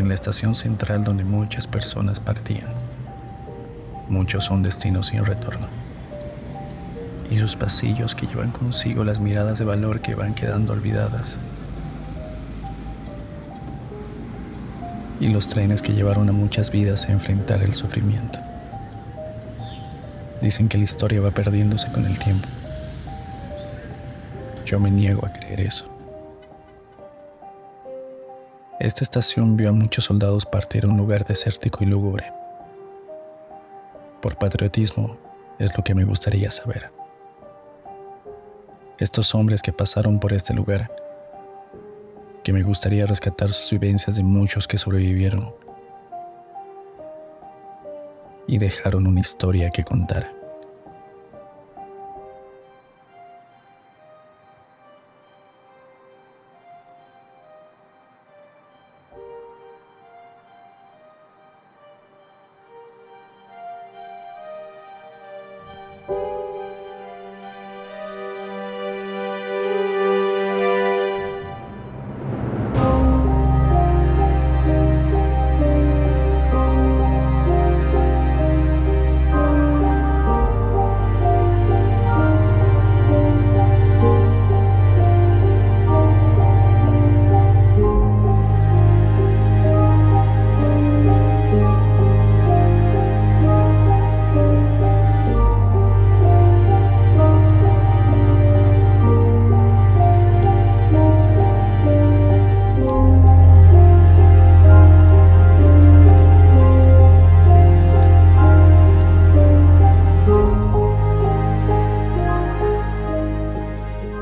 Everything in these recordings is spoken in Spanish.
en la estación central donde muchas personas partían. Muchos son destinos sin retorno. Y sus pasillos que llevan consigo las miradas de valor que van quedando olvidadas. Y los trenes que llevaron a muchas vidas a enfrentar el sufrimiento. Dicen que la historia va perdiéndose con el tiempo. Yo me niego a creer eso. Esta estación vio a muchos soldados partir a un lugar desértico y lúgubre. Por patriotismo es lo que me gustaría saber. Estos hombres que pasaron por este lugar, que me gustaría rescatar sus vivencias de muchos que sobrevivieron y dejaron una historia que contar.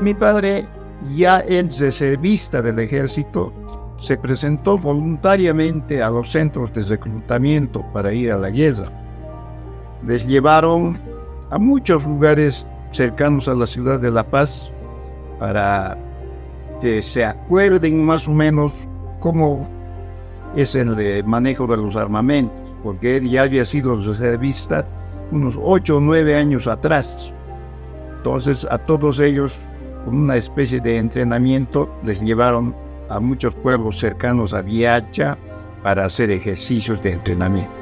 Mi padre, ya ex reservista del ejército, se presentó voluntariamente a los centros de reclutamiento para ir a la guerra. Les llevaron a muchos lugares cercanos a la ciudad de La Paz para que se acuerden más o menos cómo es el manejo de los armamentos, porque él ya había sido reservista unos 8 o 9 años atrás. Entonces a todos ellos, con una especie de entrenamiento, les llevaron a muchos pueblos cercanos a Viacha para hacer ejercicios de entrenamiento.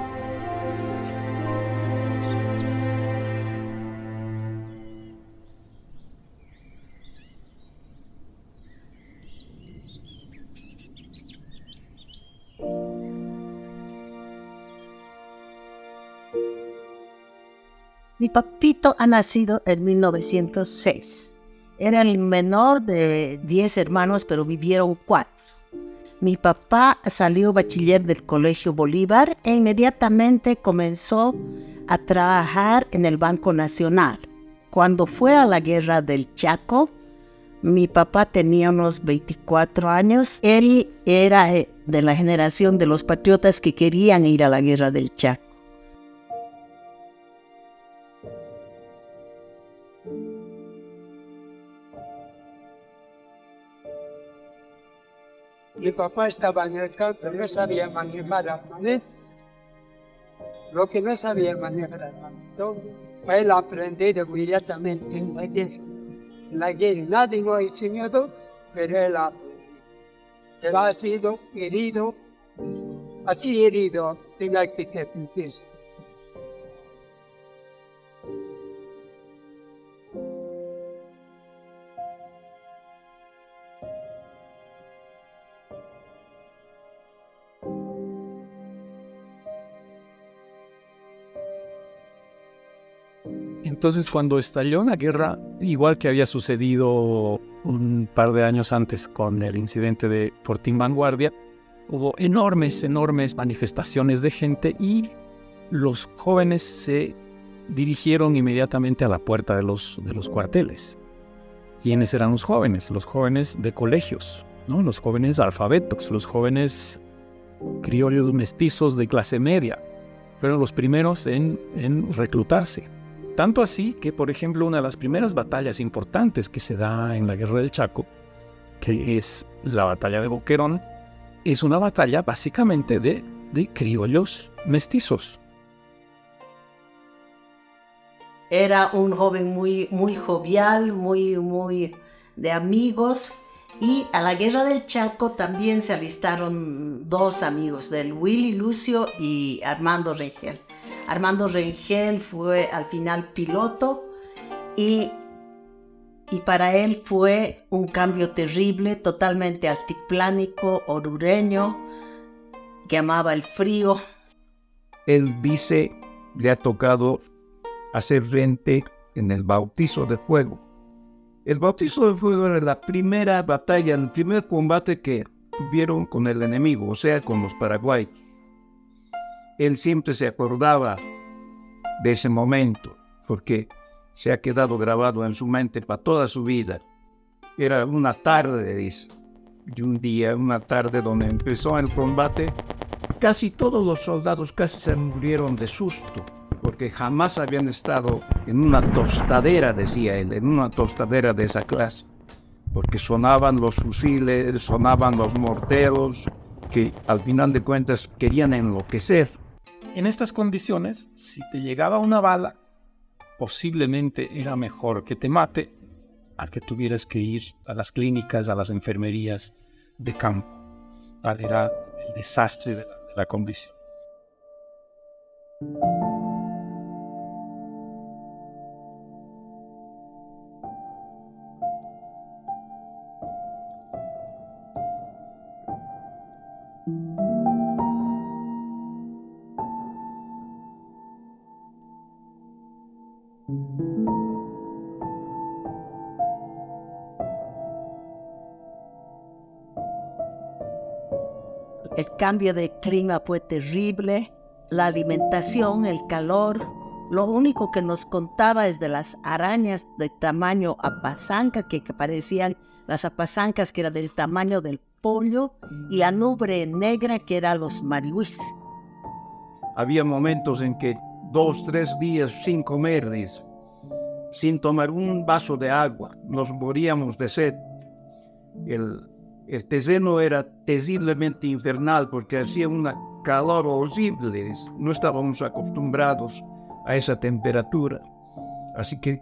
Mi papito ha nacido en 1906. Era el menor de 10 hermanos, pero vivieron 4. Mi papá salió bachiller del Colegio Bolívar e inmediatamente comenzó a trabajar en el Banco Nacional. Cuando fue a la guerra del Chaco, mi papá tenía unos 24 años. Él era de la generación de los patriotas que querían ir a la guerra del Chaco. Mi papá estaba en el campo, no sabía manejar armamento. Lo que no sabía manejar armamento, él aprendió inmediatamente en la guerra. Nadie lo ha enseñado, pero él aprendió. Él ha sido herido, así herido en la actividad. Entonces, cuando estalló la guerra, igual que había sucedido un par de años antes con el incidente de Fortín Vanguardia, hubo enormes manifestaciones de gente y los jóvenes se dirigieron inmediatamente a la puerta de los cuarteles. ¿Quiénes eran los jóvenes? Los jóvenes de colegios, ¿no? Los jóvenes alfabetos, los jóvenes criollos mestizos de clase media. Fueron los primeros en reclutarse. Tanto así que, por ejemplo, una de las primeras batallas importantes que se da en la Guerra del Chaco, que es la batalla de Boquerón, es una batalla básicamente de criollos mestizos. Era un joven muy jovial, muy de amigos, Y a la Guerra del Chaco también se alistaron dos amigos de él, Willy Lucio y Armando Rengel. Armando Rengel fue al final piloto y para él fue un cambio terrible, totalmente altiplánico, orureño, que amaba el frío. El vice le ha tocado hacer frente en el bautizo de fuego. El bautizo de fuego era la primera batalla, el primer combate que tuvieron con el enemigo, o sea, con los paraguayos. Él siempre se acordaba de ese momento, porque se ha quedado grabado en su mente para toda su vida. Era una tarde, dice, y un día, una tarde donde empezó el combate, casi todos los soldados casi se murieron de susto, porque jamás habían estado en una tostadera, decía él, en una tostadera de esa clase, porque sonaban los fusiles, sonaban los morteros, que al final de cuentas querían enloquecer. En estas condiciones, si te llegaba una bala, posiblemente era mejor que te mate a que tuvieras que ir a las clínicas, a las enfermerías de campo. Tal era el desastre de la condición. El cambio de clima fue terrible, la alimentación, el calor. Lo único que nos contaba es de las arañas de tamaño apazanca, que parecían las apazancas que eran del tamaño del pollo, y la nube negra que eran los marihuis. Había momentos en que 2, 3 días sin comer, dice, sin tomar un vaso de agua, nos moríamos de sed. El terreno era terriblemente infernal porque hacía una calor horrible, no estábamos acostumbrados a esa temperatura, así que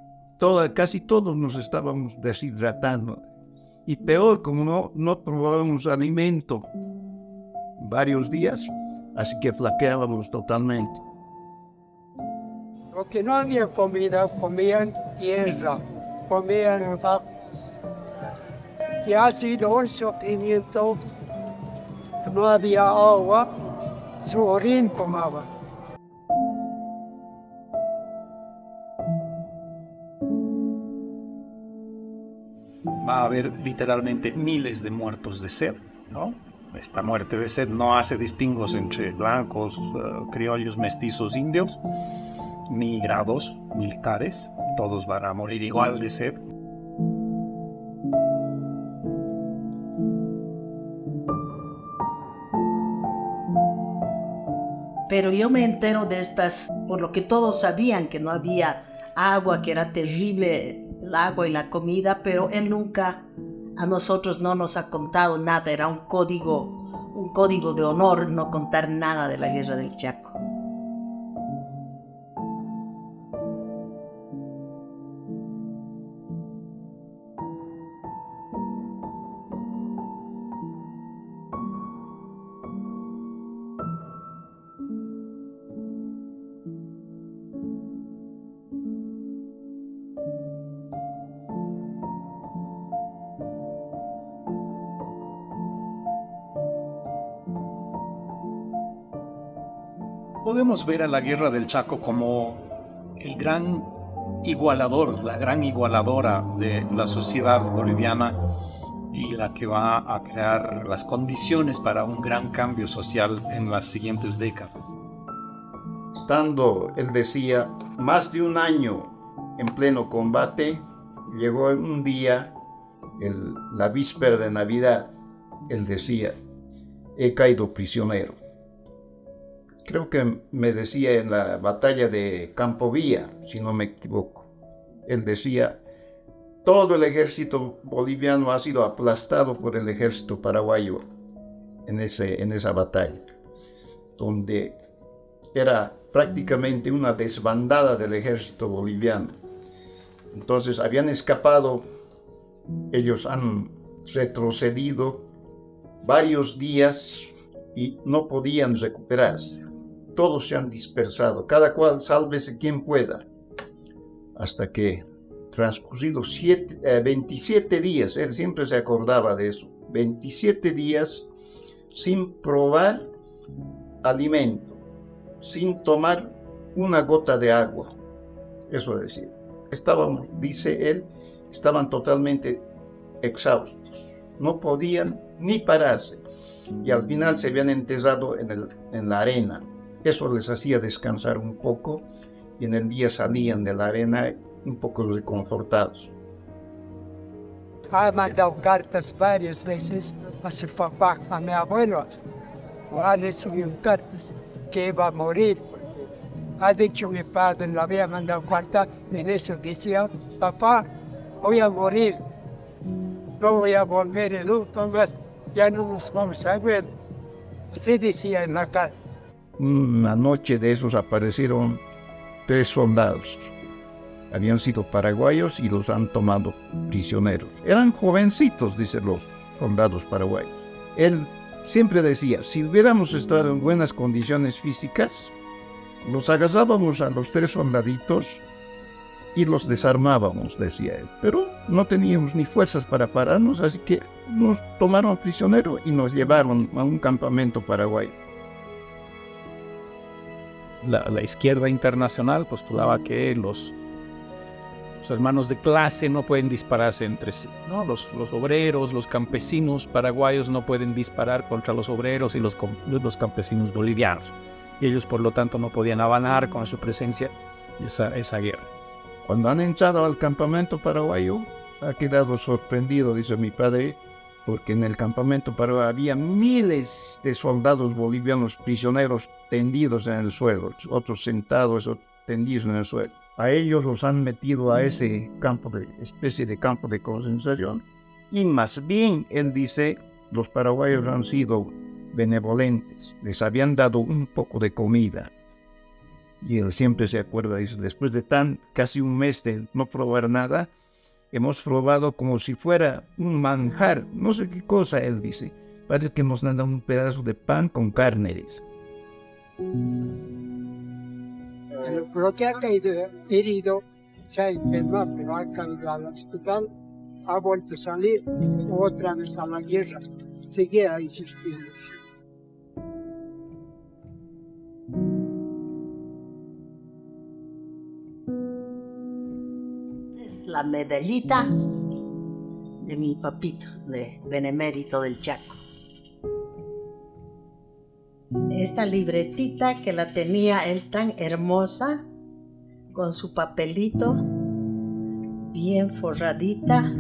casi todos nos estábamos deshidratando, y peor, como no probábamos alimento varios días, así que flaqueábamos totalmente. Porque no había comida, comían tierra, comían vacas. Y ha sido un sufrimiento, no había agua, su orín tomaba. Va a haber literalmente miles de muertos de sed, ¿no? Esta muerte de sed no hace distingos entre blancos, criollos, mestizos, indios, ni grados militares. Todos van a morir igual de sed. Pero yo me entero de estas, por lo que todos sabían que no había agua, que era terrible el agua y la comida, pero él nunca, a nosotros no nos ha contado nada, era un código de honor no contar nada de la Guerra del Chaco. Podemos ver a la Guerra del Chaco como el gran igualador, la gran igualadora de la sociedad boliviana y la que va a crear las condiciones para un gran cambio social en las siguientes décadas. Estando, él decía, más de un año en pleno combate, llegó un día, la víspera de Navidad, él decía, he caído prisionero. Creo que me decía en la batalla de Campo Villa, si no me equivoco. Él decía, todo el ejército boliviano ha sido aplastado por el ejército paraguayo en esa batalla, donde era prácticamente una desbandada del ejército boliviano. Entonces habían escapado, ellos han retrocedido varios días y no podían recuperarse. Todos se han dispersado, cada cual sálvese quien pueda, hasta que transcurridos 27 días, él siempre se acordaba de eso, 27 días sin probar alimento, sin tomar una gota de agua. Eso decía. Estábamos, dice él, estaban totalmente exhaustos, no podían ni pararse, y al final se habían enterrado en la arena. Eso les hacía descansar un poco, y en el día salían de la arena un poco reconfortados. Ha mandado cartas varias veces a su papá, a mi abuelo. Ha recibido cartas que iba a morir. Ha dicho mi padre, le había mandado carta, en eso decía, papá, voy a morir. No voy a volver nunca más, ya no nos vamos a ver. Así decía en la carta. Una noche de esos aparecieron 3 soldados. Habían sido paraguayos y los han tomado prisioneros. Eran jovencitos, dicen los soldados paraguayos. Él siempre decía, si hubiéramos estado en buenas condiciones físicas, los agarrábamos a los 3 soldaditos y los desarmábamos, decía él. Pero no teníamos ni fuerzas para pararnos, así que nos tomaron prisioneros y nos llevaron a un campamento paraguayo. La izquierda internacional postulaba que los hermanos de clase no pueden dispararse entre sí, ¿no? Los obreros, los campesinos paraguayos no pueden disparar contra los obreros y los campesinos bolivianos. Y ellos, por lo tanto, no podían avalar con su presencia esa guerra. Cuando han entrado al campamento paraguayo, ha quedado sorprendido, dice mi padre, porque en el campamento paraguayo había miles de soldados bolivianos prisioneros tendidos en el suelo, otros sentados o tendidos en el suelo. A ellos los han metido a ese especie de campo de concentración, y más bien, él dice, los paraguayos han sido benevolentes, les habían dado un poco de comida. Y él siempre se acuerda, dice, después de casi un mes de no probar nada, hemos probado como si fuera un manjar, no sé qué cosa, él dice. Parece que nos han dado un pedazo de pan con carne, dice. Lo que ha caído herido se ha enfermado, pero ha caído al hospital, ha vuelto a salir otra vez a la guerra, seguía insistiendo. Es la medallita de mi papito, de Benemérito del Chaco. Esta libretita que la tenía él tan hermosa, con su papelito bien forradita,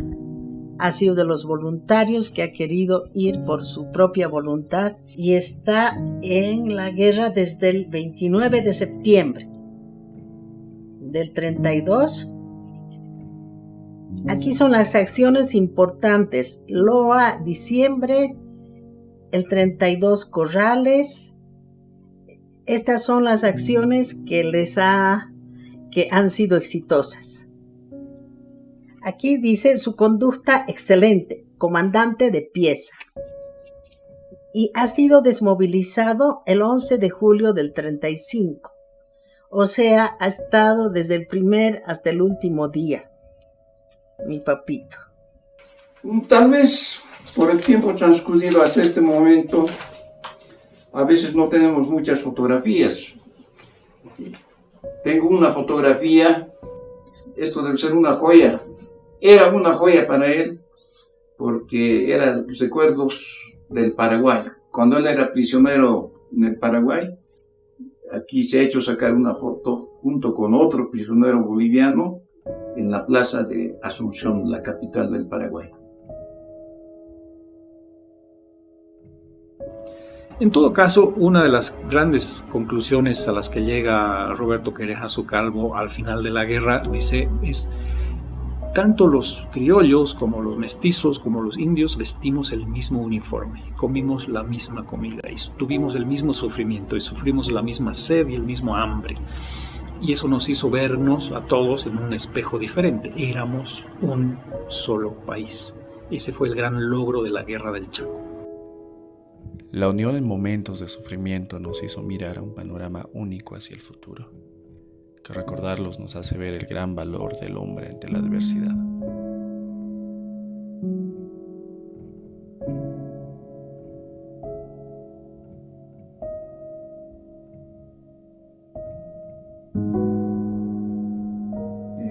ha sido de los voluntarios que ha querido ir por su propia voluntad y está en la guerra desde el 29 de septiembre del 32. Aquí son las acciones importantes. Loa, diciembre, el 32 Corrales. Estas son las acciones que han sido exitosas. Aquí dice su conducta excelente, comandante de pieza. Y ha sido desmovilizado el 11 de julio del 35. O sea, ha estado desde el primer hasta el último día, mi papito. Tal vez por el tiempo transcurrido hasta este momento, a veces no tenemos muchas fotografías. Tengo una fotografía, esto debe ser una joya. Era una joya para él, porque eran recuerdos del Paraguay. Cuando él era prisionero en el Paraguay, aquí se ha hecho sacar una foto junto con otro prisionero boliviano en la plaza de Asunción, la capital del Paraguay. En todo caso, una de las grandes conclusiones a las que llega Roberto Querejazo Calvo al final de la guerra, dice, es tanto los criollos como los mestizos como los indios vestimos el mismo uniforme, comimos la misma comida y tuvimos el mismo sufrimiento y sufrimos la misma sed y el mismo hambre. Y eso nos hizo vernos a todos en un espejo diferente. Éramos un solo país. Ese fue el gran logro de la Guerra del Chaco. La unión en momentos de sufrimiento nos hizo mirar a un panorama único hacia el futuro, que recordarlos nos hace ver el gran valor del hombre ante la adversidad.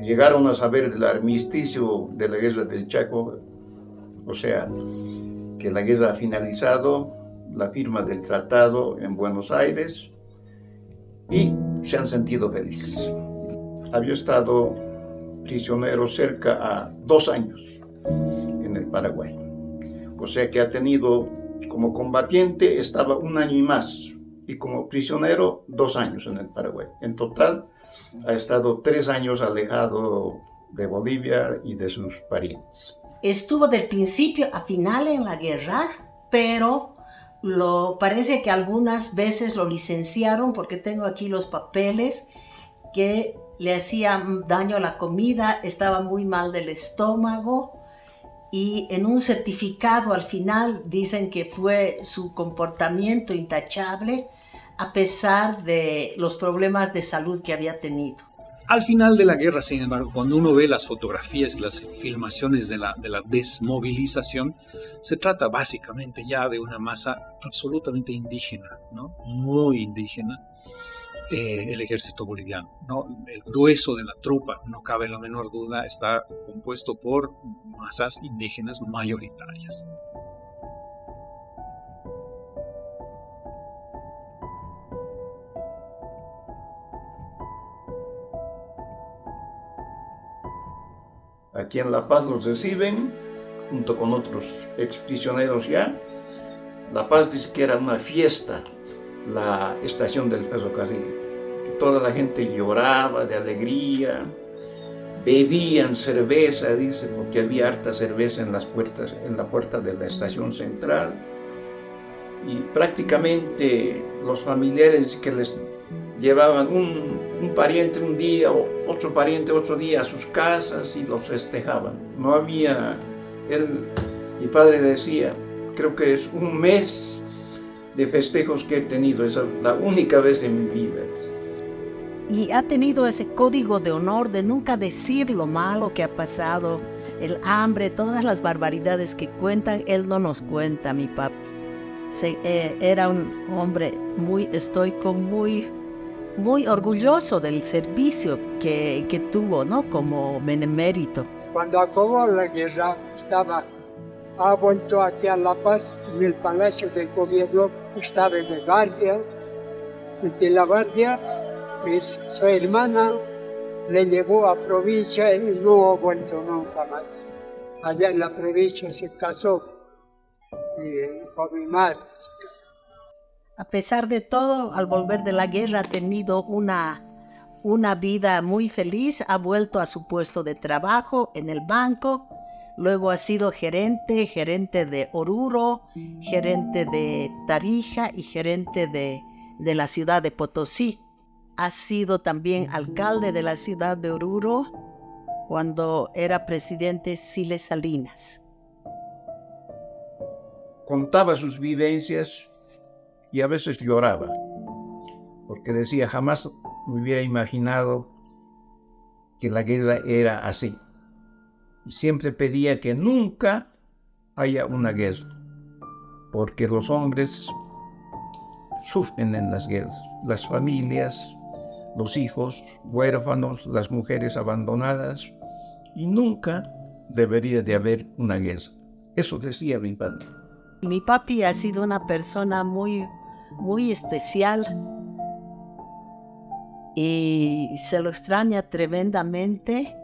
Llegaron a saber del armisticio de la Guerra del Chaco, o sea, que la guerra ha finalizado, la firma del tratado en Buenos Aires, y se han sentido felices. Había estado prisionero cerca a 2 años en el Paraguay. O sea que ha tenido, como combatiente estaba 1 año y más, y como prisionero 2 años en el Paraguay. En total ha estado 3 años alejado de Bolivia y de sus parientes. Estuvo del principio a final en la guerra, pero parece que algunas veces lo licenciaron, porque tengo aquí los papeles, que le hacía daño a la comida, estaba muy mal del estómago, y en un certificado al final dicen que fue su comportamiento intachable a pesar de los problemas de salud que había tenido. Al final de la guerra, sin embargo, cuando uno ve las fotografías y las filmaciones de la desmovilización, se trata básicamente ya de una masa absolutamente indígena, ¿no? Muy indígena, el ejército boliviano, ¿no? El grueso de la tropa, no cabe la menor duda, está compuesto por masas indígenas mayoritarias. Aquí en La Paz los reciben, junto con otros exprisioneros ya. La Paz dice que era una fiesta, la estación del ferrocarril. Que toda la gente lloraba de alegría, bebían cerveza, dice, porque había harta cerveza en la puerta de la estación central. Y prácticamente los familiares que les llevaban un pariente un día, o otro pariente otro día a sus casas y los festejaban. No había, mi padre decía, creo que es 1 mes de festejos que he tenido, es la única vez en mi vida. Y ha tenido ese código de honor de nunca decir lo malo que ha pasado, el hambre, todas las barbaridades que cuentan, él no nos cuenta, mi papi. Era un hombre muy estoico, muy orgulloso del servicio que tuvo, ¿no? Como benemérito. Cuando acabó la guerra, ha vuelto aquí a La Paz, en el Palacio del Gobierno, estaba de guardia. De la guardia, su hermana le llevó a provincia y no ha vuelto nunca más. Allá en la provincia se casó con mi madre se casó. A pesar de todo, al volver de la guerra ha tenido una vida muy feliz, ha vuelto a su puesto de trabajo en el banco, luego ha sido gerente de Oruro, gerente de Tarija y gerente de la ciudad de Potosí. Ha sido también alcalde de la ciudad de Oruro cuando era presidente Siles Salinas. Contaba sus vivencias y a veces lloraba, porque decía, jamás me hubiera imaginado que la guerra era así. Y siempre pedía que nunca haya una guerra, porque los hombres sufren en las guerras, las familias, los hijos huérfanos, las mujeres abandonadas, y nunca debería de haber una guerra. Eso decía mi padre. Mi papi ha sido una persona muy especial y se lo extraña tremendamente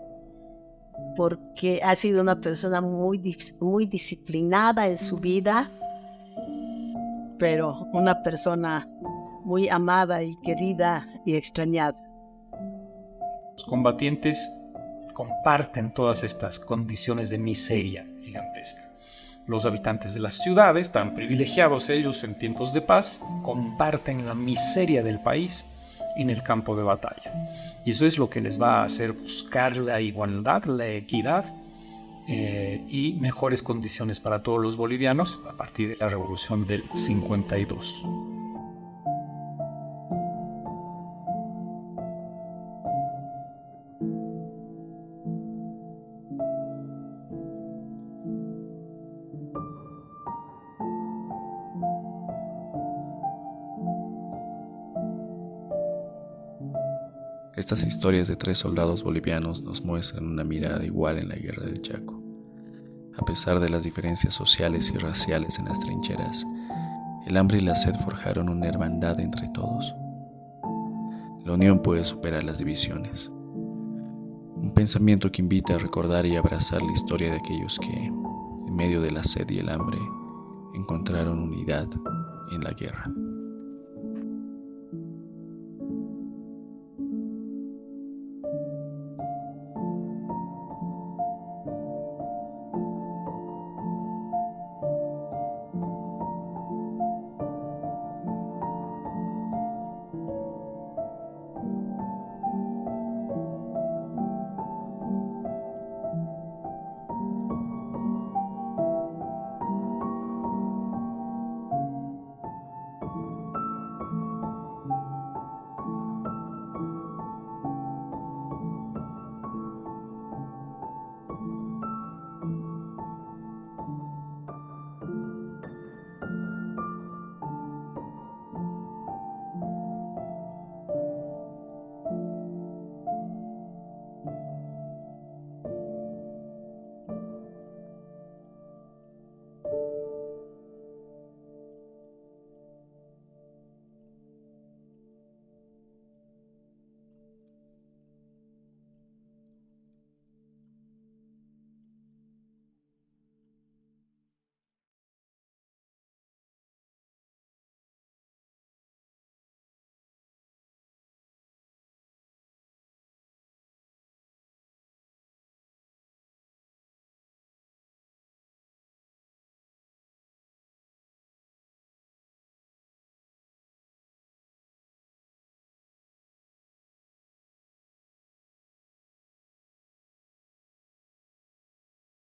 porque ha sido una persona muy disciplinada en su vida, pero una persona muy amada y querida y extrañada. Los combatientes comparten todas estas condiciones de miseria gigantesca. Los habitantes de las ciudades, tan privilegiados ellos en tiempos de paz, comparten la miseria del país en el campo de batalla. Y eso es lo que les va a hacer buscar la igualdad, la equidad y mejores condiciones para todos los bolivianos a partir de la revolución del 52. Estas historias de 3 soldados bolivianos nos muestran una mirada igual en la guerra del Chaco. A pesar de las diferencias sociales y raciales en las trincheras, el hambre y la sed forjaron una hermandad entre todos. La unión puede superar las divisiones. Un pensamiento que invita a recordar y abrazar la historia de aquellos que, en medio de la sed y el hambre, encontraron unidad en la guerra.